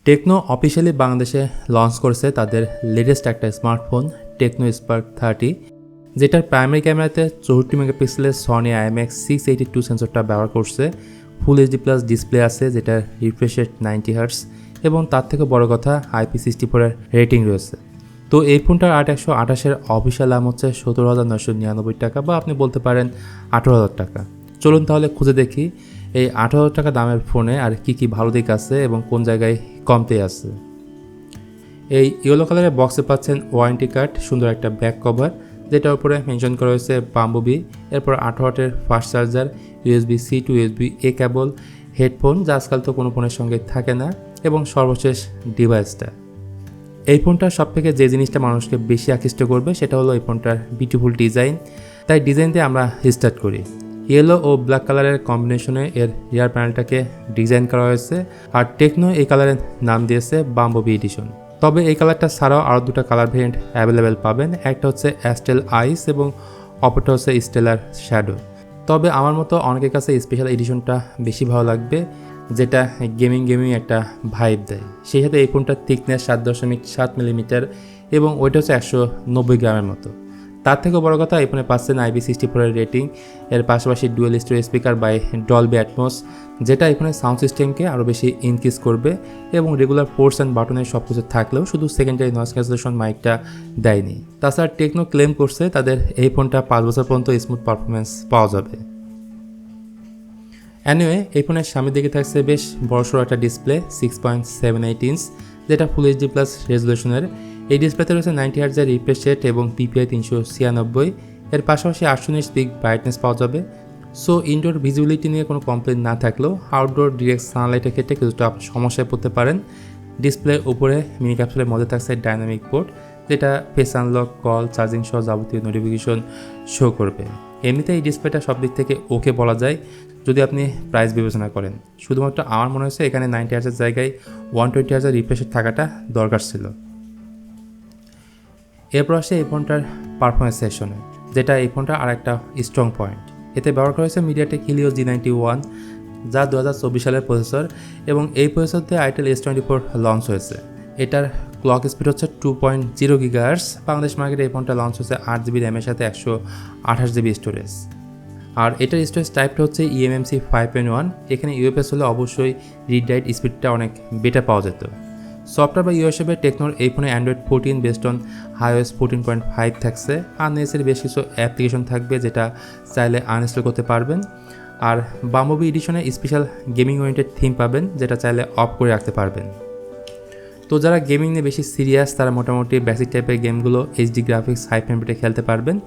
Techno officially বাংলাদেশে launch করেছে তাদের লেটেস্ট একটা স্মার্টফোন টেকনো স্পার্ক 30, যেটার প্রাইমারি ক্যামেরাতে 64 মেগাপিক্সেলের সনি IMX682 সেন্সরটা ব্যবহার করছে। ফুল HD প্লাস ডিসপ্লে আছে, যেটার রিফ্রেশ রেট 90 হার্টস এবং তার থেকে বড় কথা IP64 এর রেটিং রয়েছে। তো এই ফোনটার 8128 অফিসিয়াল দাম হচ্ছে 17,999 টাকা, বা আপনি বলতে পারেন 18,000 টাকা। চলুন তাহলে খুঁজে দেখি এই 18,000 টাকা দামের ফোনে আর কি ভালো দিক আছে এবং কোন জায়গায় কমতে আছে। এই ইয়েলো কালারের বক্সে পাচ্ছেন ওয়ারেন্টি কার্ড, সুন্দর একটা ব্যাক কভার যেটার উপরে মেনশন করা হয়েছে বাম্বুবি, এরপর 18 ওয়াটের fast charger, USB-C to USB-A cable, headphone যা আজকাল তো কোনো ফোনের সঙ্গে থাকে না, এবং সর্বশেষ ডিভাইসটা। এই ফোনটার সব থেকে যে জিনিসটা মানুষকে বেশি আকৃষ্ট করবে সেটা হলো এই ফোনটার বিউটিফুল ডিজাইন। তাই ডিজাইন দিয়ে আমরা স্টার্ট করি। ইয়েলো ও ব্ল্যাক কালারের কম্বিনেশনে এর রিয়ার প্যানেলটাকে ডিজাইন করা হয়েছে, আর টেকনো এই কালারের নাম দিয়েছে বাম্বুবি এডিশন। তবে এই কালারটা ছাড়াও আরও দুটো কালার ভেরিয়েন্ট অ্যাভেলেবেল পাবেন, একটা হচ্ছে অ্যাস্টেল আইস এবং অপরটা হচ্ছে স্টেলার শ্যাডো। তবে আমার মতো অনেকের কাছে স্পেশাল এডিশনটা বেশি ভালো লাগবে, যেটা গেমিং একটা ভাইব দেয়। সেই সাথে এই ফোনটার থিকনেস 7.7 মিলিমিটার এবং ওইটা হচ্ছে 190 গ্রামের মতো। তার থেকেও বড় কথা, এই ফোনে পাচ্ছেন IP64 এর রেটিং, এর পাশাপাশি dual storage speaker by Dolby Atmos, যেটা এই ফোনের সাউন্ড সিস্টেমকে আরও বেশি ইনক্রিজ করবে, এবং রেগুলার পোর্টস অ্যান্ড বাটনের সব কিছু থাকলেও শুধু সেকেন্ডারি নয়েজ ক্যান্সেলেশন মাইকটা দেয়নি। তাছাড়া টেকনো ক্লেম করছে তাদের এই ফোনটা 5 বছর পর্যন্ত স্মুথ পারফরমেন্স পাওয়া যাবে। অ্যানিওয়ে, এই ফোনের সামনের দিকে থাকছে বেশ বড়সড় একটা ডিসপ্লে 6.78 ইঞ্চ, যেটা ফুল HD প্লাস রেজলিউশনের। এই ডিসপ্লেতে রয়েছে 90 হার্টজের রিফ্রেশ রেট এবং PPI 396। এর পাশাপাশি 819 পিক ব্রাইটনেস পাওয়া যাবে। সো ইনডোর ভিজিবিলিটি নিয়ে কোনো কমপ্লেন না থাকলেও আউটডোর ডিরেক্ট সানলাইটের ক্ষেত্রে কিছুটা সমস্যায় পড়তে পারেন। ডিসপ্লের উপরে মিনি ক্যাপসুলের মধ্যে থাকছে ডাইনামিক পোর্ট, যেটা ফেস আনলক, কল, চার্জিং সহ যাবতীয় নোটিফিকেশন শো করবে। এমনিতে এই ডিসপ্লেটা সব দিক থেকে ওকে বলা যায় যদি আপনি প্রাইস বিবেচনা করেন। শুধুমাত্র আমার মনে হয়েছে এখানে 90 হার্টজের জায়গায় 120 হার্টজের রিফ্রেশ রেট থাকাটা দরকার ছিল। এরপর আসে এই ফোনটার পারফরমেন্স সেকশনে, যেটা এই ফোনটার আর একটা স্ট্রং পয়েন্ট। এতে ব্যবহার করা হয়েছে মিডিয়াটেক হিলিও G91, যা 2024 সালের প্রসেসর, এবং এই প্রসেসর দিয়ে আইটেল S24 লঞ্চ হয়েছে। এটার ক্লক স্পিড হচ্ছে 2.0 GHz। বাংলাদেশ মার্কেটে এই ফোনটা লঞ্চ হচ্ছে 8GB র্যামের সাথে 128GB স্টোরেজ। আর এটার স্টোরেজ টাইপটা হচ্ছে eMMC 5.1। এখানে UFS হলে অবশ্যই রিড রাইট স্পিডটা অনেক বেটার পাওয়া যেত। সফটওয়্যার বা ইউএস হিসেবে টেকনোর এই ফোনে অ্যান্ড্রয়েড 14 বেসড অন iOS 14.5 থাকছে, আর নেসের বেশ কিছু অ্যাপ্লিকেশন থাকবে যেটা চাইলে আনইনস্টল করতে পারবেন। আর বাম্বুবি এডিশনে স্পেশাল গেমিং ওরিয়েন্টেড থিম পাবেন, যেটা চাইলে অফ করে রাখতে পারবেন। তো যারা গেমিং নিয়ে বেশি সিরিয়াস তারা মোটামুটি বেসিক টাইপের গেমগুলো HD গ্রাফিক্স হাই ফ্রেম রেটে খেলতে পারবেন।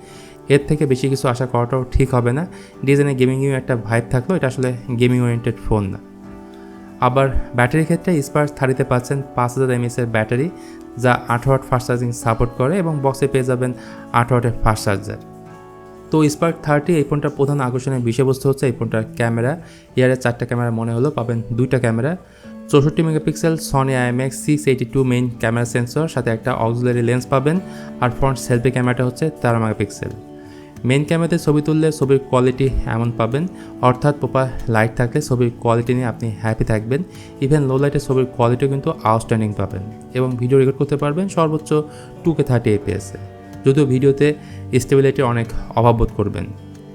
এর থেকে বেশি কিছু আশা করাটাও ঠিক হবে না। ডিজাইনে গেমিংয়েও একটা ভাইব থাকলেও এটা আসলে গেমিং ওরিয়েন্টেড ফোন না। আবার ব্যাটারির ক্ষেত্রে স্পার্ক 30তে পাচ্ছেন 5000 mAh এর ব্যাটারি, যা 18 ওয়াট ফাস্ট চার্জিং সাপোর্ট করে, এবং বক্সে পেয়ে যাবেন 18 ওয়াটের ফাস্ট চার্জার। তো স্পার্ক 30 এই ফোনটার প্রধান আকর্ষণের বিষয়বস্তু হচ্ছে এই ফোনটার ক্যামেরা। ইয়ারে 4টা ক্যামেরা মনে হলো, পাবেন 2টা camera. 64 megapixel Sony IMX682 main camera sensor, সাথে একটা অক্সিলারি লেন্স পাবেন। আর ফ্রন্ট সেলফি ক্যামেরাটা হচ্ছে 13 মেগাপিক্সেল। মেইন ক্যামেরাতে ছবি তুললে ছবির কোয়ালিটি এমন পাবেন, অর্থাৎ প্রপার লাইট থাকলে ছবির কোয়ালিটি নিয়ে আপনি হ্যাপি থাকবেন। ইভেন লো লাইটের ছবির কোয়ালিটিও কিন্তু আউটস্ট্যান্ডিং পাবেন, এবং ভিডিও রেকর্ড করতে পারবেন সর্বোচ্চ 2K 30 fps। যদিও ভিডিওতে স্টেবিলিটির অনেক অভাব বোধ করবেন,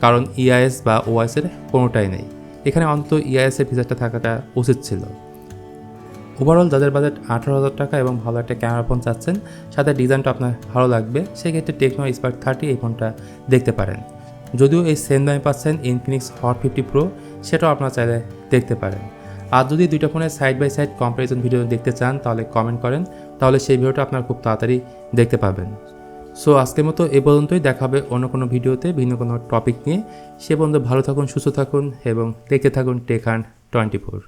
কারণ EIS বা OIS এর কোনোটাই নেই। এখানে অন্তত EIS এর ফিচারটা থাকাটা উচিত ছিল। ওভারঅল যাদের বাজেট 18,000 টাকা এবং ভালো একটা ক্যামেরা ফোন চাচ্ছেন, সাথে ডিজাইনটা আপনার ভালো লাগবে, সেক্ষেত্রে টেকনো স্পার্ক 30 এই ফোনটা দেখতে পারেন। যদিও এই সেম দামে পাচ্ছেন ইনফিনিক্স হট 50 প্রো, সেটাও আপনারা চাইলে দেখতে পারেন। আর যদি দুইটা ফোনের side by side comparison video দেখতে চান তাহলে কমেন্ট করেন, তাহলে সেই ভিডিওটা আপনারা খুব তাড়াতাড়ি দেখতে পাবেন। সো আজকের মতো এ পর্যন্তই, দেখা হবে অন্য কোনো ভিডিওতে ভিন্ন কোনো টপিক নিয়ে। সে পর্যন্ত ভালো থাকুন, সুস্থ থাকুন এবং দেখতে থাকুন টেক হান্ট 24।